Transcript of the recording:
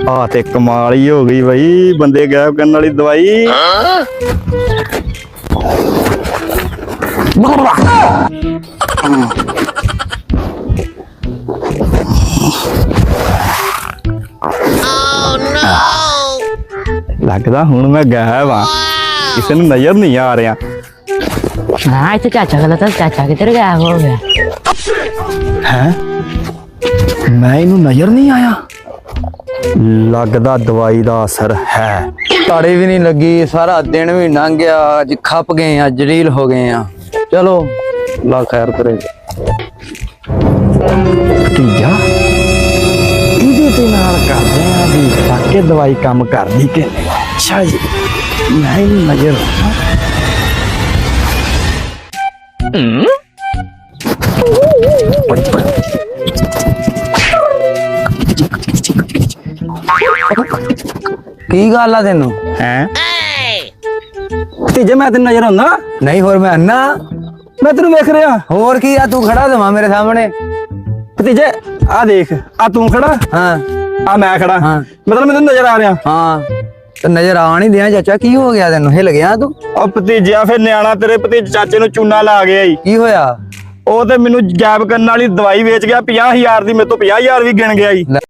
ਆ ਤੇ ਕਮਾਲ ਹੀ ਹੋ ਗਈ ਬਈ, ਬੰਦੇ ਗਾਇਬ ਕਰਨ ਵਾਲੀ ਦਵਾਈ। लगता हूं मैं गायब हाँ, किसी ने नजर नहीं आ रहा। हाँ इसे चाचा गलत है, चाचा किधर गायब हो गया है? मैं इन्हू नजर नहीं आया, लगता दवाई का असर है। ताड़ी भी नहीं लगी, सारा दिन भी लंघ गया, अज खप गए हैं, जलील हो गए हैं। चलो ला खैर करे। भतीजा ਇਹਦੇ ਤੇ ਨਾਲ ਕਰਦੇ ਆ ਵੀ ਵਾਕੇ ਦਵਾਈ ਕੰਮ ਕਰਦੀ ਕਿ ਅੱਛਾ ਜੀ ਮੈਂ ਹੀ ਨਜ਼ਰ की गल आ तेनू है भतीजे मैं तेन नजर आਉਂਦਾ नहीं होर मैं अन्ना मैं तेन वेख ਰਿਹਾ होर की आ तू खड़ा दवा मेरे सामने भतीजे आ देख आ तू खड़ा हाँ आ मैं खड़ा हाँ मतलब मैं तेन नजर आ ਰਿਹਾ हाँ तो नजर आ नहीं दिया चाचा की हो गया तेनू हिल गया तू ਉਹ ਭਤੀਜਿਆ ਫਿਰ ਨਿਆਣਾ ਤੇਰੇ ਭਤੀਜੇ ਚਾਚੇ ਨੂੰ ਚੂਨਾ ਲਾ ਗਿਆ ਈ की होया ਉਹ ਤੇ ਮੈਨੂੰ ਗਾਇਬ ਕਰਨ ਵਾਲੀ ਦਵਾਈ ਵੇਚ ਗਿਆ 50000 ਦੀ, ਮੇਰੇ ਤੋਂ 50000 ਵੀ ਗਿਣ ਗਿਆ ਈ।